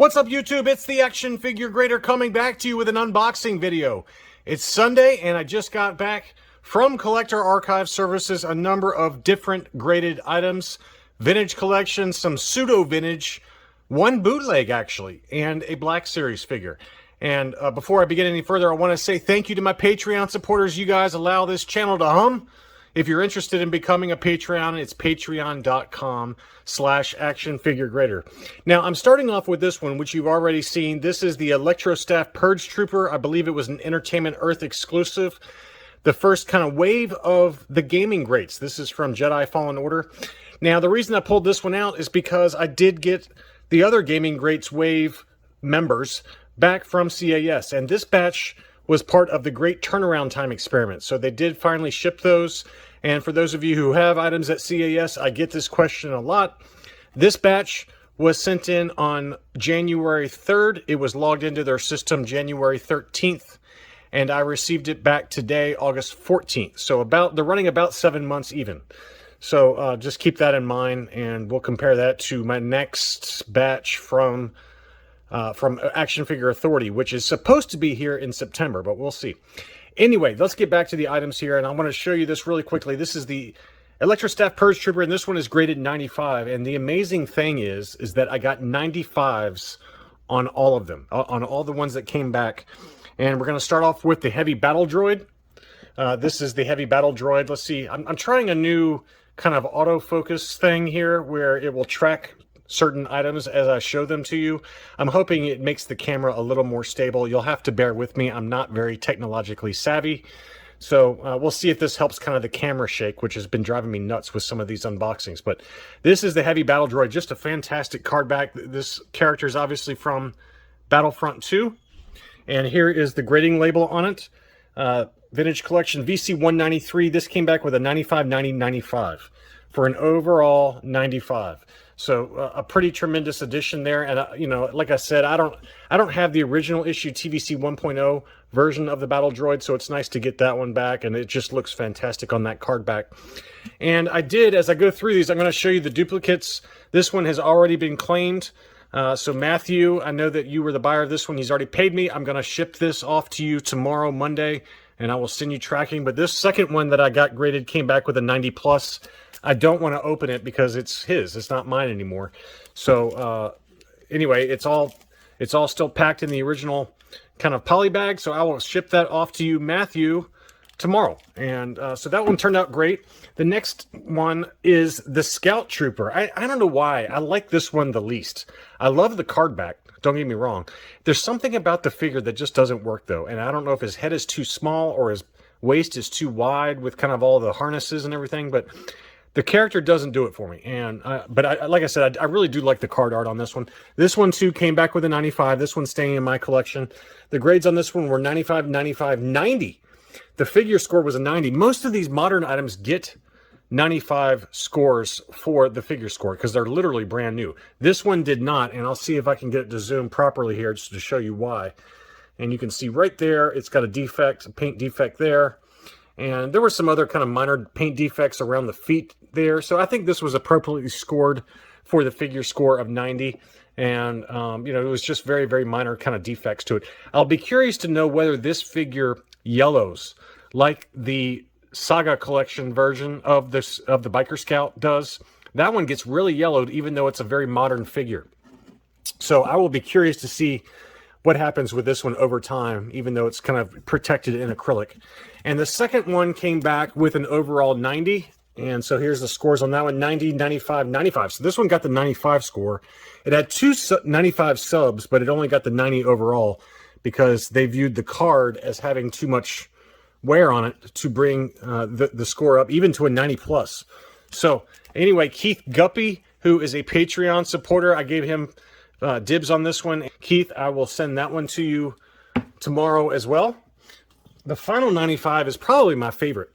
What's up, YouTube? It's the Action Figure Grader coming back to you with an unboxing video. It's Sunday, and I just got back from Collector Archive Services a number of different graded items, vintage collection, some pseudo-vintage, one bootleg actually, and a Black Series figure. And before I begin any further, I want to say thank you to my Patreon supporters. You guys allow this channel to hum. If you're interested in becoming a Patreon, it's patreon.com/actionfiguregrader. Now, I'm starting off with this one, which you've already seen. This is the Electrostaff Purge Trooper. I believe it was an Entertainment Earth exclusive. The first kind of wave of the gaming greats. This is from Jedi Fallen Order. Now, the reason I pulled this one out is because I did get the other Gaming Greats wave members back from CAS, and this batch was part of the Great Turnaround Time experiment. So they did finally ship those. And for those of you who have items at CAS, I get this question a lot. This batch was sent in on January 3rd. It was logged into their system January 13th. And I received it back today, August 14th. So they're running about 7 months even. So just keep that in mind, and we'll compare that to my next batch from Action Figure Authority, which is supposed to be here in September, but we'll see. Anyway, let's get back to the items here, and I want to show you this really quickly. This is the Electrostaff Purge Trooper, and this one is graded 95, and the amazing thing is that I got 95s on all of them, on all the ones that came back. And we're going to start off with the Heavy Battle Droid. This is the Heavy Battle Droid. Let's see, I'm trying a new kind of autofocus thing here where it will track certain items as I show them to you. I'm hoping it makes the camera a little more stable. You'll have to bear with me. I'm not very technologically savvy. So we'll see if this helps kind of the camera shake, which has been driving me nuts with some of these unboxings. But this is the Heavy Battle Droid. Just a fantastic card back. This character is obviously from Battlefront 2. And here is the grading label on it. Vintage Collection VC 193. This came back with a 95, 90, 95 for an overall 95. So a pretty tremendous addition there. And you know, like I said, I don't have the original issue TVC 1.0 version of the Battle Droid, so it's nice to get that one back, and it just looks fantastic on that card back. And I did, as I go through these, I'm going to show you the duplicates. This one has already been claimed. So Matthew, I know that you were the buyer of this one. He's already paid me. I'm going to ship this off to you tomorrow, Monday, and I will send you tracking. But this second one that I got graded came back with a 90 plus. I don't want to open it because it's his. It's not mine anymore. So anyway, it's all still packed in the original kind of poly bag. So I will ship that off to you, Matthew, tomorrow. And so that one turned out great. The next one is the Scout Trooper. I don't know why. I like this one the least. I love the card back. Don't get me wrong. There's something about the figure that just doesn't work, though. And I don't know if his head is too small or his waist is too wide with kind of all the harnesses and everything. But the character doesn't do it for me. And like I said, I really do like the card art on this one. This one, too, came back with a 95. This one's staying in my collection. The grades on this one were 95, 95, 90. The figure score was a 90. Most of these modern items get 95 scores for the figure score because they're literally brand new. This one did not, and I'll see if I can get it to zoom properly here just to show you why. And you can see right there, it's got a defect, a paint defect there. And there were some other kind of minor paint defects around the feet there. So I think this was appropriately scored for the figure score of 90. And, you know, it was just very, very minor kind of defects to it. I'll be curious to know whether this figure yellows like the Saga Collection version of the Biker Scout does. That one gets really yellowed, even though it's a very modern figure. So I will be curious to see what happens with this one over time, even though it's kind of protected in acrylic. And the second one came back with an overall 90. And so here's the scores on that one, 90, 95, 95. So this one got the 95 score. It had two 95 subs, but it only got the 90 overall because they viewed the card as having too much wear on it to bring the score up even to a 90 plus. So anyway, Keith Guppy, who is a Patreon supporter, I gave him dibs on this one. Keith, I will send that one to you tomorrow as well. The final 95 is probably my favorite.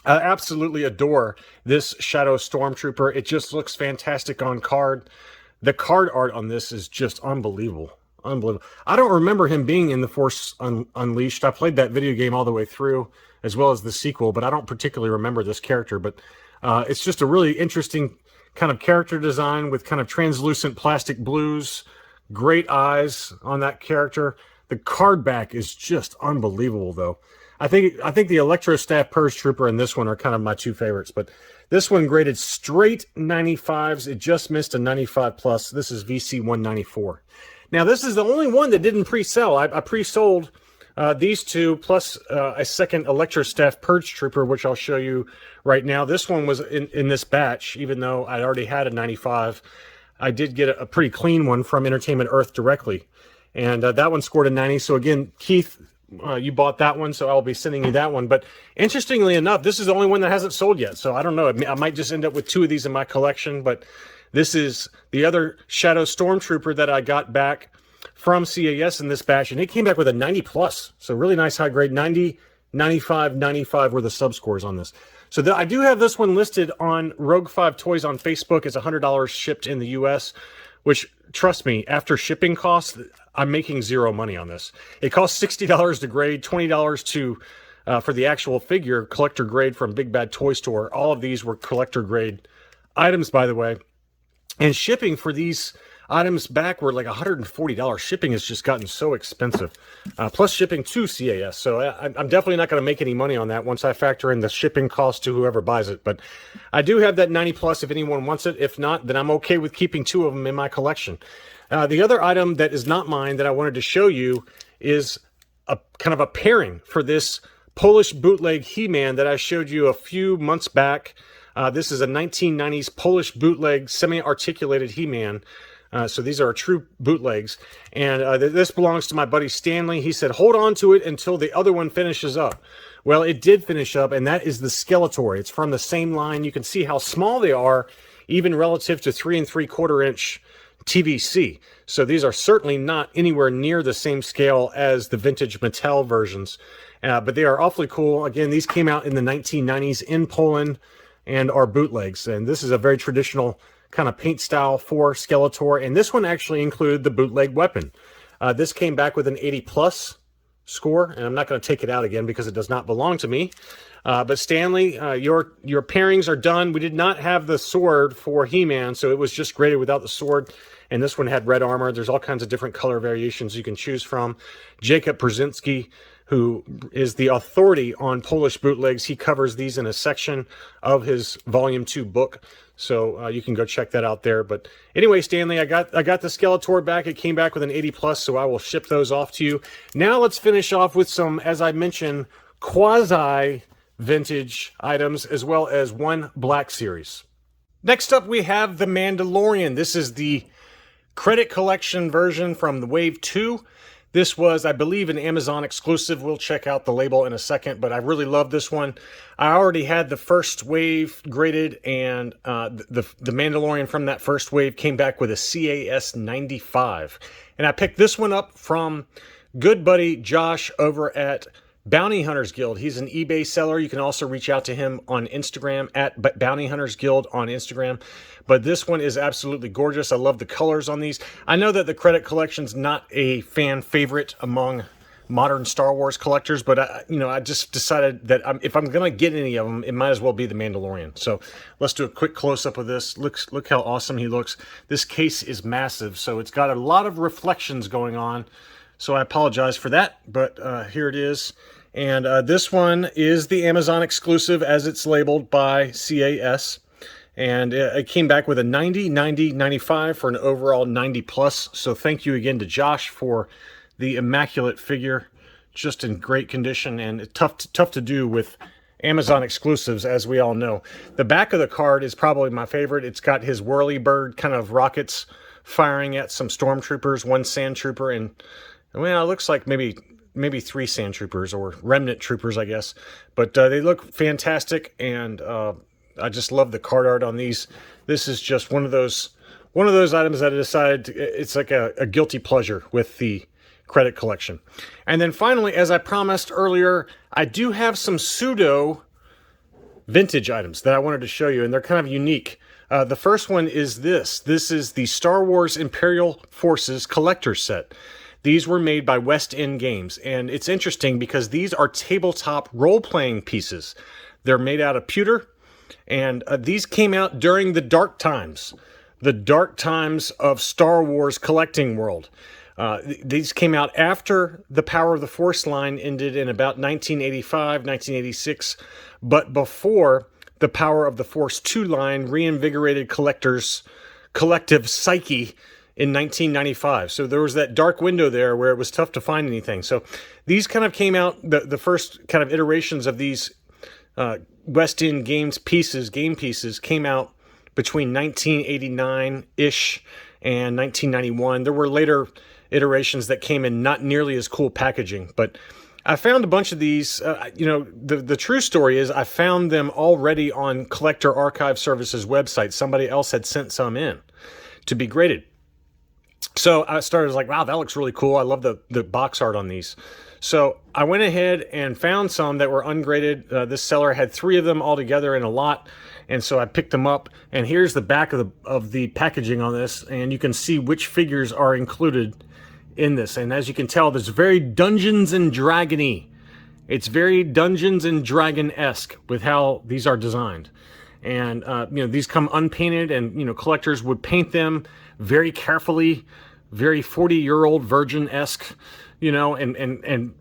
I absolutely adore this Shadow Stormtrooper. It just looks fantastic on card. The card art on this is just unbelievable. Unbelievable. I don't remember him being in The Force Unleashed. I played that video game all the way through, as well as the sequel, but I don't particularly remember this character. But it's just a really interesting kind of character design with kind of translucent plastic blues, Great eyes on that character. The card back is just unbelievable, though. I think the Electro Staff Purge Trooper and this one are kind of my two favorites, but this one graded straight 95s. It just missed a 95 plus. This is VC 194. Now, this is the only one that didn't pre-sell. I pre-sold these two plus a second Electro Staff Purge Trooper, which I'll show you right now. This one was in this batch, even though I already had a 95. I did get a pretty clean one from Entertainment Earth directly, and that one scored a 90. So again, Keith, you bought that one, so I'll be sending you that one. But interestingly enough, this is the only one that hasn't sold yet. So I don't know. I might just end up with two of these in my collection, but this is the other Shadow Stormtrooper that I got back from CAS in this batch, and it came back with a 90 plus. So really nice high grade. 90, 95, 95 were the sub scores on this. So I do have this one listed on Rogue 5 Toys on Facebook. It's $100 shipped in the US, which, trust me, after shipping costs, I'm making zero money on this. It costs $60 to grade, $20 to for the actual figure, collector grade from Big Bad Toy Store. All of these were collector grade items, by the way. And shipping for these items back were like $140. Shipping has just gotten so expensive. Plus shipping to CAS. So I'm definitely not going to make any money on that once I factor in the shipping cost to whoever buys it. But I do have that 90 plus if anyone wants it. If not, then I'm okay with keeping two of them in my collection. The other item that is not mine that I wanted to show you is a kind of a pairing for this Polish bootleg He-Man that I showed you a few months back. This is a 1990s Polish bootleg semi-articulated He-Man. So these are true bootlegs. And this belongs to my buddy Stanley. He said, hold on to it until the other one finishes up. Well, it did finish up, and that is the Skeletor. It's from the same line. You can see how small they are, even relative to 3 3/4 inch TVC. So these are certainly not anywhere near the same scale as the vintage Mattel versions. But they are awfully cool. Again, these came out in the 1990s in Poland and are bootlegs. And this is a very traditional kind of paint style for Skeletor. And this one actually included the bootleg weapon. This came back with an 80 plus score. And I'm not going to take it out again because it does not belong to me. But Stanley, your pairings are done. We did not have the sword for He-Man, so it was just graded without the sword. And this one had red armor. There's all kinds of different color variations you can choose from. Jacob Brzezinski, who is the authority on Polish bootlegs, he covers these in a section of his Volume 2 book. So you can go check that out there. But anyway, Stanley, I got the Skeletor back. It came back with an 80 plus, so I will ship those off to you. Now let's finish off with some, as I mentioned, quasi vintage items, as well as one Black Series. Next up, we have the Mandalorian. This is the credit collection version from the Wave 2. This was, I believe, an Amazon exclusive. We'll check out the label in a second, but I really love this one. I already had the first wave graded, and the Mandalorian from that first wave came back with a CAS 95. And I picked this one up from good buddy Josh over at Bounty Hunters Guild. He's an eBay seller. You can also reach out to him on Instagram at Bounty Hunters Guild on Instagram. But this one is absolutely gorgeous. I love the colors on these. I know that the credit collection's not a fan favorite among modern Star Wars collectors, but I just decided that if I'm going to get any of them, it might as well be the Mandalorian. So let's do a quick close-up of this. Look how awesome he looks. This case is massive, so it's got a lot of reflections going on. So I apologize for that, but here it is. And this one is the Amazon exclusive as it's labeled by CAS. And it came back with a 90, 90, 95 for an overall 90 plus. So thank you again to Josh for the immaculate figure. Just in great condition and tough to do with Amazon exclusives, as we all know. The back of the card is probably my favorite. It's got his whirly bird kind of rockets firing at some stormtroopers, one sand trooper, and well, it looks like maybe 3 sand troopers or remnant troopers, I guess. But they look fantastic, and I just love the card art on these. This is just one of those items that I decided it's like a guilty pleasure with the credit collection. And then finally, as I promised earlier, I do have some pseudo vintage items that I wanted to show you, and they're kind of unique. The first one is this. This is the Star Wars Imperial Forces collector set. These were made by West End Games, and it's interesting because these are tabletop role-playing pieces. They're made out of pewter, and these came out during the dark times. the dark times of Star Wars collecting world. These came out after the Power of the Force line ended in about 1985, 1986, but before the Power of the Force 2 line reinvigorated collectors' collective psyche in 1995. So there was that dark window there where it was tough to find anything. So these kind of came out, the first kind of iterations of these West End Games pieces, game pieces, came out between 1989-ish and 1991. There were later iterations that came in not nearly as cool packaging, but I found a bunch of these. The true story is I found them already on Collector Archive Services website. Somebody else had sent some in to be graded. So I started like, wow, that looks really cool. I love the box art on these. So I went ahead and found some that were ungraded. This seller had 3 of them all together in a lot. And so I picked them up, and here's the back of the packaging on this, and you can see which figures are included in this. And as you can tell, there's very Dungeons and Dragon-y. It's very Dungeons and Dragon-esque with how these are designed. And these come unpainted, and collectors would paint them very carefully, very 40-year-old virgin-esque, and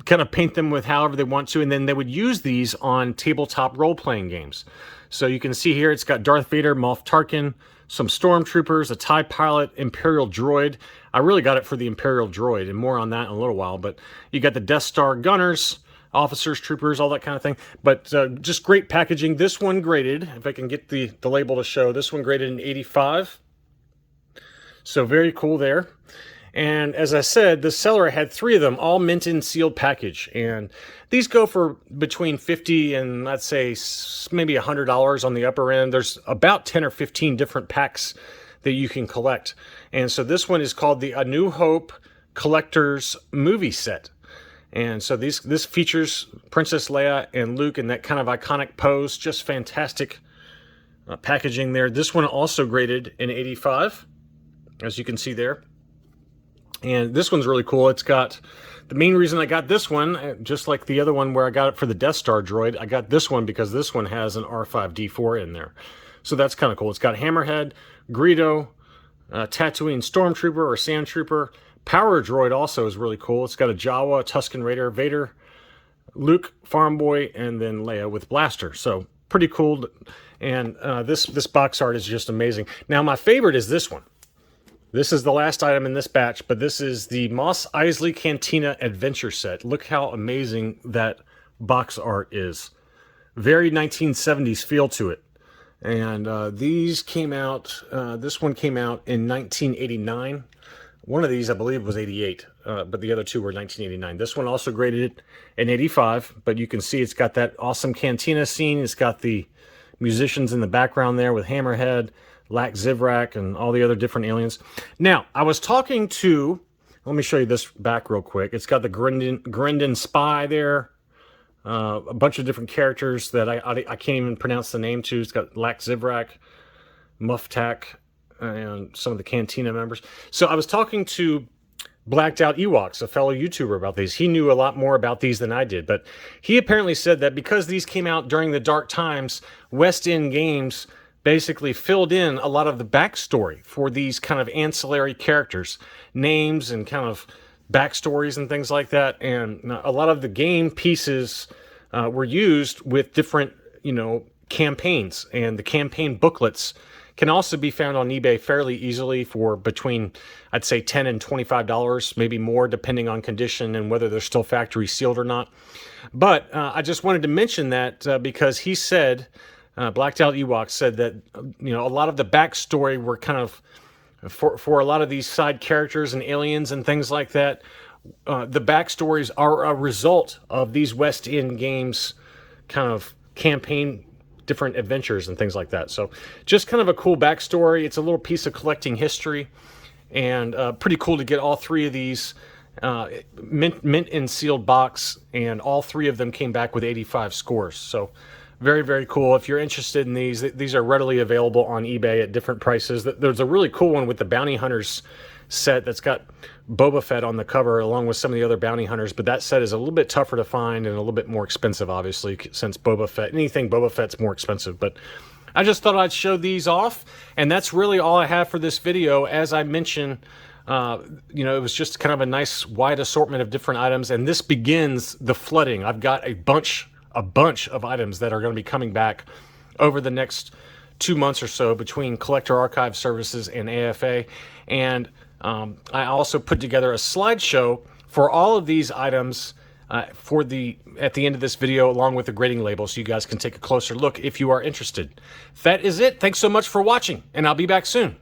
kind of paint them with however they want to, and then they would use these on tabletop role-playing games. So you can see here it's got Darth Vader, Moff Tarkin, some stormtroopers, a TIE pilot, Imperial droid. I really got it for the Imperial droid, and more on that in a little while. But you got the Death Star gunners, officers, troopers, all that kind of thing. But just great packaging. This one graded, if I can get the label to show, this one graded in 85. So very cool there. And as I said, the seller had 3 of them, all mint in sealed package. And these go for between $50 and, let's say, maybe $100 on the upper end. There's about 10 or 15 different packs that you can collect. And so this one is called the A New Hope Collector's Movie Set. And so this features Princess Leia and Luke in that kind of iconic pose. Just fantastic packaging there. This one also graded in 85, as you can see there. And this one's really cool. It's got, the main reason I got this one, just like the other one where I got it for the Death Star droid, I got this one because this one has an R5-D4 in there. So that's kind of cool. It's got Hammerhead, Greedo, Tatooine Stormtrooper or Sand Trooper. Power Droid also is really cool. It's got a Jawa, Tusken Raider, Vader, Luke, Farm Boy, and then Leia with Blaster. So pretty cool. And this box art is just amazing. Now my favorite is this one. This is the last item in this batch, but this is the Mos Eisley Cantina Adventure Set. Look how amazing that box art is. Very 1970s feel to it. And these came out, this one came out in 1989. One of these, I believe, was 88, but the other 2 were 1989. This one also graded in 85, but you can see it's got that awesome cantina scene. It's got the musicians in the background there with Hammerhead, Lack Zivrak, and all the other different aliens. Now, I was talking to, let me show you this back real quick. It's got the Grendon Spy there, a bunch of different characters that I can't even pronounce the name to. It's got Lack Zivrak, Muftak, and some of the Cantina members. So I was talking to Blacked Out Ewoks, a fellow YouTuber, about these. He knew a lot more about these than I did, but he apparently said that because these came out during the dark times, West End Games basically filled in a lot of the backstory for these kind of ancillary characters, names and kind of backstories and things like that. And a lot of the game pieces were used with different, campaigns, and the campaign booklets can also be found on eBay fairly easily for between, I'd say, $10 and $25, maybe more, depending on condition and whether they're still factory sealed or not. But I just wanted to mention that because he said, Blacked Out Ewok said that, a lot of the backstory were kind of, for a lot of these side characters and aliens and things like that, the backstories are a result of these West End Games kind of campaign, different adventures and things like that. So just kind of a cool backstory. It's a little piece of collecting history, and pretty cool to get all 3 of these mint in sealed box, and all 3 of them came back with 85 scores. So very, very cool. If you're interested in these are readily available on eBay at different prices. There's a really cool one with the Bounty Hunters set that's got Boba Fett on the cover along with some of the other bounty hunters, but that set is a little bit tougher to find and a little bit more expensive, obviously, since Boba Fett, anything Boba Fett's more expensive, but I just thought I'd show these off, and that's really all I have for this video. As I mentioned, you know, it was just kind of a nice wide assortment of different items, and this begins the flooding. I've got a bunch of items that are going to be coming back over the next 2 months or so between Collector Archive Services and AFA, and I also put together a slideshow for all of these items at the end of this video, along with the grading label, so you guys can take a closer look if you are interested. That is it. Thanks so much for watching, and I'll be back soon.